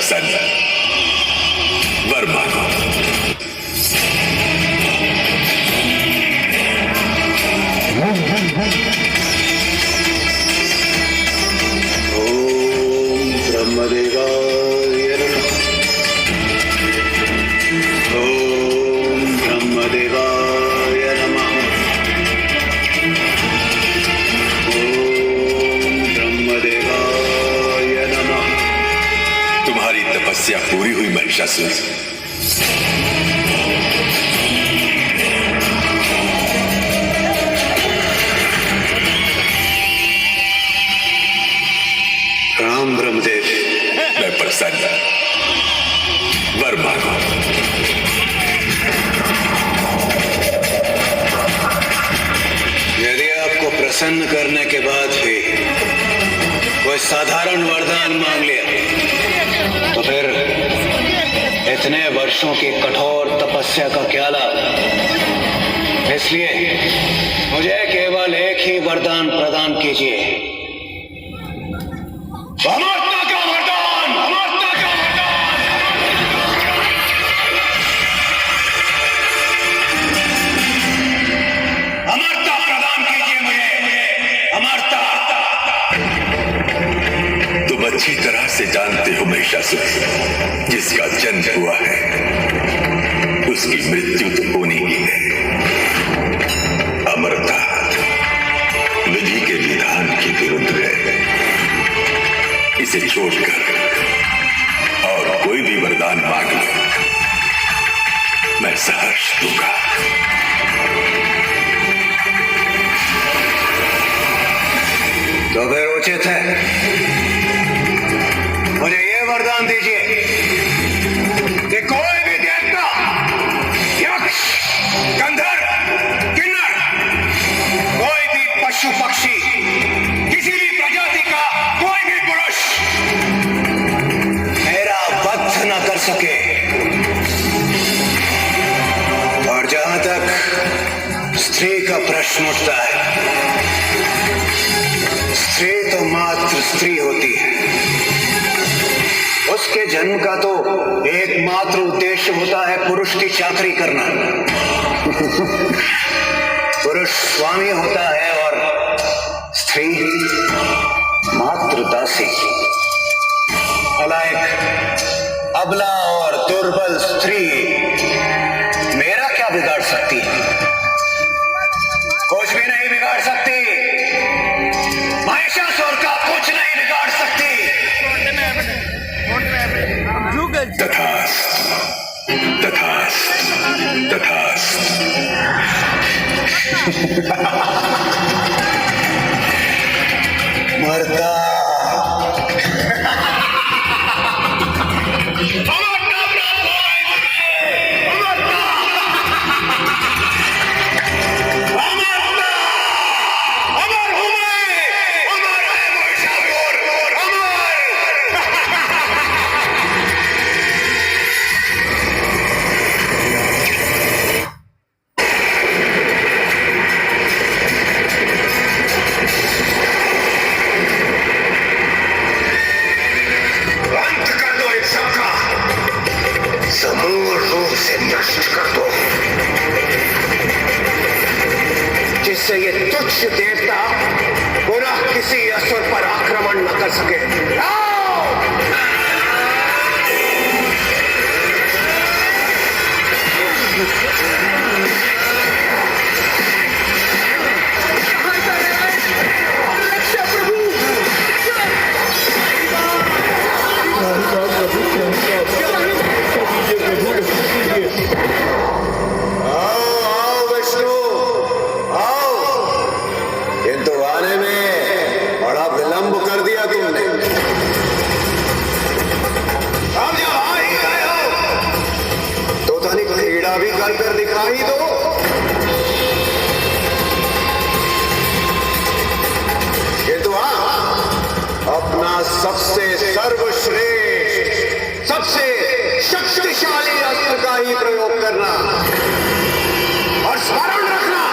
प्रसन्न, वर मांगो। ओम ब्रह्मदेवाय नमः। ओम ब्रह्मदेवाय नमः। ओम ब्रह्मदेवाय नमः। तुम्हारी तपस्या पूरी हुई महिषासुर। राम ब्रह्मदेव। मैं प्रसन्न, वर मांगो। यदि आपको प्रसन्न करने के बाद भी कोई साधारण वरदान मांग लिया तो फिर इतने वर्षों की कठोर तपस्या का क्या लाभ। इसलिए मुझे केवल एक ही वरदान प्रदान कीजिए। अमरता का वरदान, अमरता का वरदान। अमरता प्रदान कीजिए मुझे, अमरता। तुम अच्छी तरह से जानते हो महिषासुर, जिसका जन्म हुआ है उसकी मृत्यु तो होनी ही है। अमरता विधि के विधान के विरुद्ध है। इसे छोड़कर और कोई भी वरदान मांग लो, मैं सहर्ष दूंगा। तो फिर उचित है, मुझे ये वरदान दीजिए कि कोई भी देवता, यक्ष, गंधर्व, किन्नर, कोई भी पशु पक्षी, किसी भी प्रजाति का कोई भी पुरुष मेरा वध न कर सके। और जहां तक स्त्री का प्रश्न उठता है, स्त्री तो मात्र स्त्री होती है। उसके जन्म का तो एकमात्र उद्देश्य होता है पुरुष की चाकरी करना। पुरुष स्वामी होता है और स्त्री मात्र दासी। भला एक अबला और दुर्बल स्त्री मेरा क्या बिगाड़ सकती है? कुछ भी नहीं बिगाड़ सकती। महिषासुर का कुछ नहीं बिगाड़ सकती। तथास्तु, तथास्तु, तथास्तु। मरता। जिससे ये तुच्छ देवता पुनः किसी असुर पर आक्रमण न कर सके। भी कर दिखा ही दो। किंतु अपना सबसे सर्वश्रेष्ठ, सबसे शक्तिशाली अस्त्र का ही प्रयोग करना और स्मरण रखना,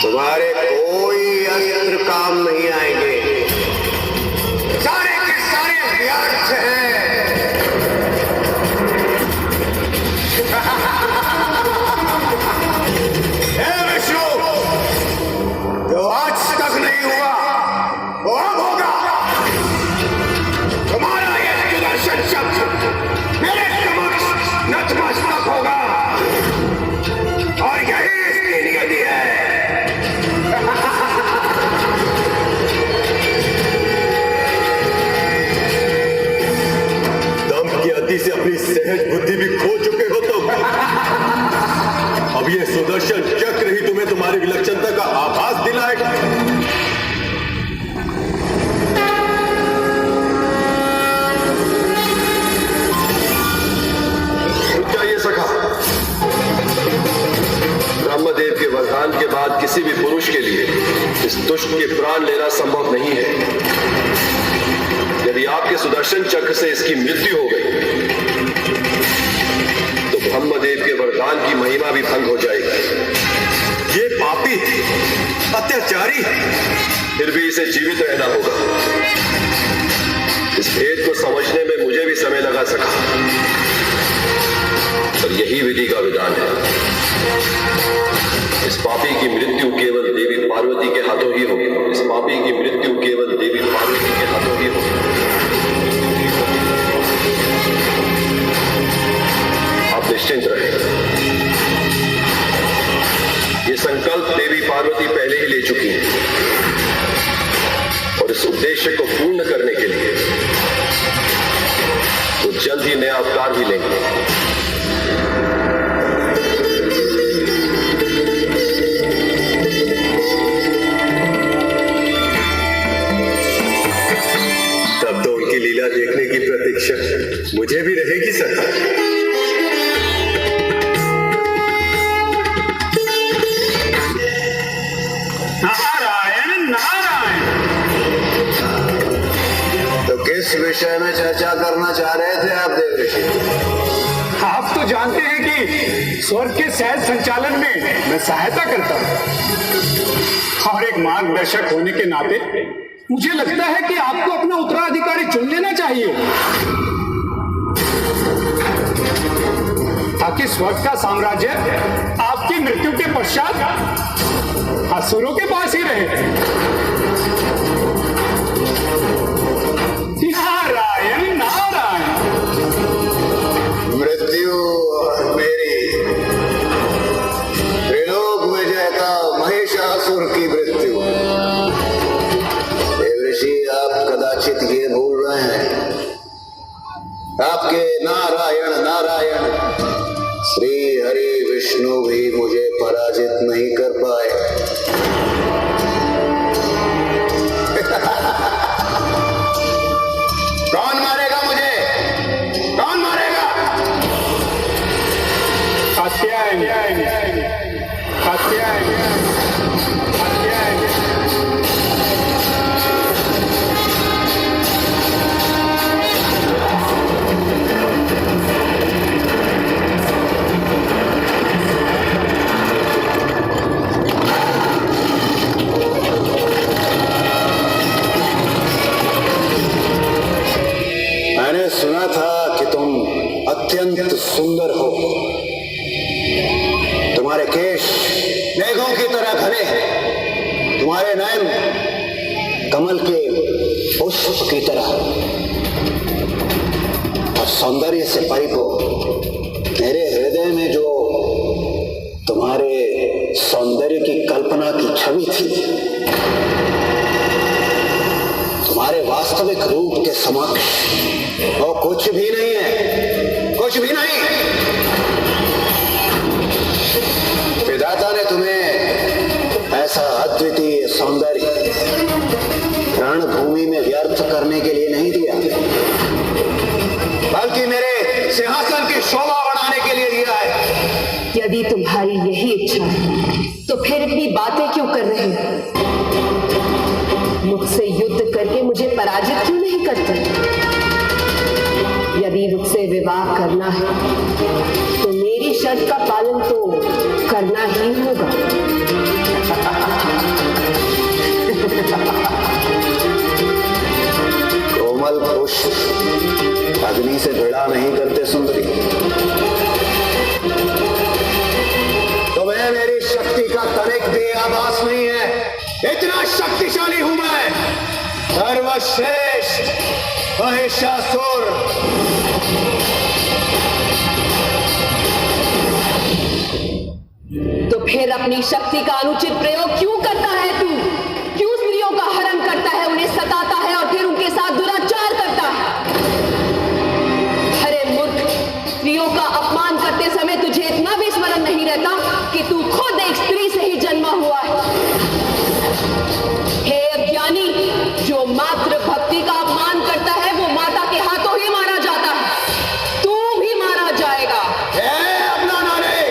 तुम्हारे कोई अस्त्र काम नहीं आएंगे। सारे के सारे व्यर्थ हैं। बुद्धि भी खो चुके हो तुम। अब ये सुदर्शन चक्र ही तुम्हें तुम्हारी विलक्षणता का आभास दिलाएगा। चाहिए सखा, ब्रह्मदेव के वरदान के बाद किसी भी पुरुष के लिए इस दुष्ट के प्राण लेना संभव नहीं है। यदि आपके सुदर्शन चक्र से इसकी मृत्यु हो गई तो ब्रह्मदेव के वरदान की महिमा भी भंग हो जाएगी। ये पापी, अत्याचारी, फिर भी इसे जीवित रहना होगा। इस भेद को समझने में मुझे भी समय लगा सका, पर यही विधि का विधान है। इस पापी की मृत्यु केवल देवी पार्वती के हाथों ही होगी। इस पापी की मृत्यु केवल देवी पार्वती के हाथों ही होगी। आप निश्चिंत रहे, ये संकल्प देवी पार्वती पहले ही ले चुकी है और इस उद्देश्य को पूर्ण करने के लिए वो जल्द ही नया अवतार भी लेंगे। लीला देखने की प्रतीक्षा मुझे भी रहेगी सखा। नारायण नारायण। तो किस विषय में चर्चा करना चाह रहे थे आप देव ऋषि? आप तो जानते हैं कि स्वर्ग के सहज संचालन में मैं सहायता करता हूं और एक मार्गदर्शक होने के नाते मुझे लगता है कि आपको अपना उत्तराधिकारी चुन लेना चाहिए ताकि स्वर्ग का साम्राज्य आपकी मृत्यु के पश्चात असुरों के पास ही रहे। नारायण नारायण। मृत्यु और मेरी त्रिलोक विजेता महिषासुर की मृत्यु। आप कदाचित ये भूल रहे हैं, आपके नारायण नारायण श्री हरि विष्णु भी मुझे पराजित नहीं कर पाए। कौन मारेगा मुझे? कौन मारेगा? कात्यायन कात्यायन कात्यायन। मैंने सुना था कि तुम अत्यंत सुंदर हो। तुम्हारे केश मेघों की तरह घने हैं, तुम्हारे नयन कमल के पुष्प की तरह और सौंदर्य से परिपूर्ण। मेरे हृदय में जो तुम्हारे सौंदर्य की कल्पना की छवि थी, तुम्हारे वास्तविक रूप के समक्ष वो कुछ भी नहीं है, कुछ भी नहीं। विधाता ने तुम्हें ऐसा अद्वितीय सौंदर्य रणभूमि में व्यर्थ करने के लिए नहीं दिया, बल्कि मेरे सिंहासन की शोभा बढ़ाने के लिए दिया है। यदि तुम्हारी यही इच्छा है तो फिर इतनी बातें क्यों कर रहे हो? मुझसे युद्ध करके मुझे पराजित क्यों नहीं करते? यदि मुझसे विवाह करना है तो मेरी शर्त का पालन तो करना ही होगा। कोमल पुष्प अग्नि से भिड़ा नहीं करते सुंदरी। तुम्हें मेरी शक्ति का तनिक भी आभास नहीं है। इतना शक्तिशाली हूं मैं, सर्वश्रेष्ठ महिषासुर। तो फिर अपनी शक्ति का अनुचित प्रयोग क्यों करता है तू? क्यों स्त्रियों का हरण करता है, उन्हें सताता है और फिर उनके साथ दुराचार करता है? अरे मूर्ख, स्त्रियों का अपमान करते समय तुझे इतना भी स्मरण नहीं रहता कि तू खुद एक स्त्री से ही जन्मा हुआ है। हे अज्ञानी, जो मातृ भक्ति का अपमान करता है वो माता के हाथों ही मारा जाता है। तू भी मारा जाएगा। अपना नारे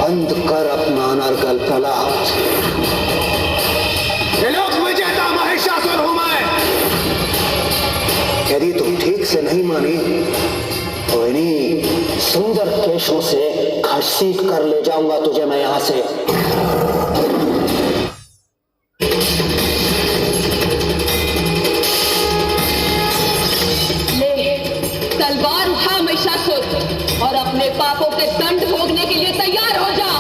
बंद कर, अपना अनर्गल प्रलाप। विजेता महिषासुर हूं मैं। यदि तुम ठीक से नहीं मानी तो इन्हीं सुंदर केशों से घसीट कर ले जाऊंगा तुझे मैं यहां से। ले तलवार उठा महिषासुर और अपने पापों के दंड भोगने के लिए तैयार हो जा।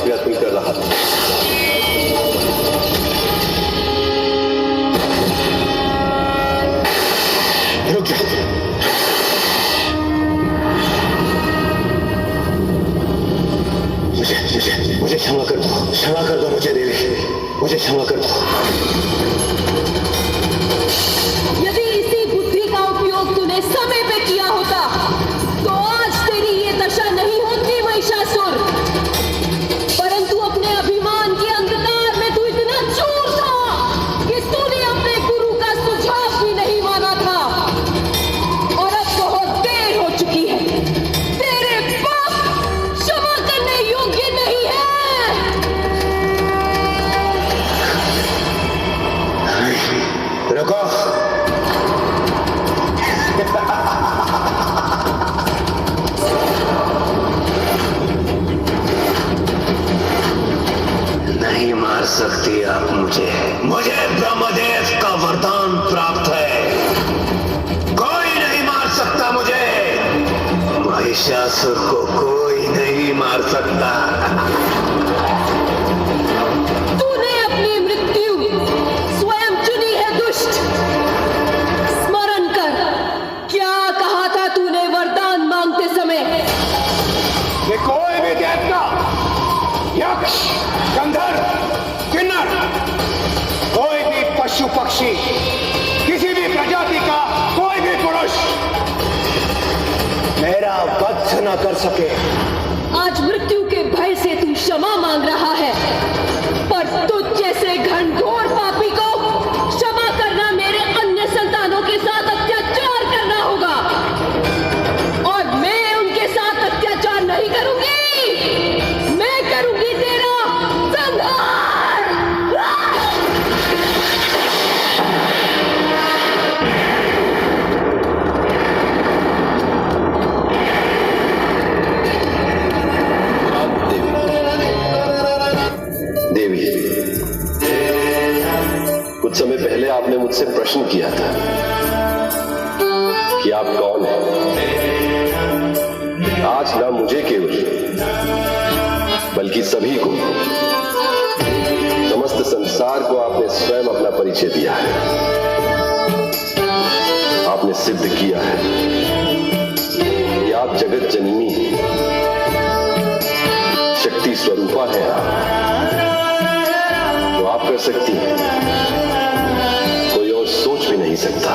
प्रयत्न कर रहा था। रुक जा। मुझे क्षमा कर दो, क्षमा कर दो मुझे देवी, मुझे क्षमा कर दो। यदि इसी बुद्धि का उपयोग तूने समय पे किया होता तो आज तेरी ये दशा नहीं होती महिषासुर। परंतु अपने अभिमान के अंधकार में तू इतना चूर था कि तूने अपने गुरु का सुझाव भी नहीं माना था। और अब बहुत देर हो चुकी है। तेरे पाप क्षमा करने योग्य नहीं है। रुको। नहीं मार सकती आप मुझे। मुझे ब्रह्मदेव का वरदान प्राप्त है। कोई नहीं मार सकता मुझे। महिषासुर को कोई नहीं मार सकता। तूने अपनी मृत्यु स्वयं चुनी है दुष्ट। स्मरण कर, क्या कहा था तूने वरदान मांगते समय? कि कोई भी देवता, यक्ष, गंधर्व, किन्नर, कोई भी पशु पक्षी, किसी भी प्रजाति का कोई भी पुरुष मेरा वध न कर सके। आज मृत्यु के भय से तू क्षमा मांग रहा है, पर तुझ जैसे घनघोर पापी को क्षमा करना मेरे अन्य संतानों के साथ अत्याचार करना होगा। और मैं उनके साथ अत्याचार नहीं करूंगी। मैं करूंगी तेरा संहार। देवी, कुछ समय पहले आपने मुझसे प्रश्न किया था कि आप कौन हैं। आज ना मुझे केवल बल्कि सभी को, समस्त संसार को आपने स्वयं अपना परिचय दिया है। आपने सिद्ध किया है कि आप जगत जननी शक्ति स्वरूपा है। आप कर सकती हैं, कोई और सोच भी नहीं सकता।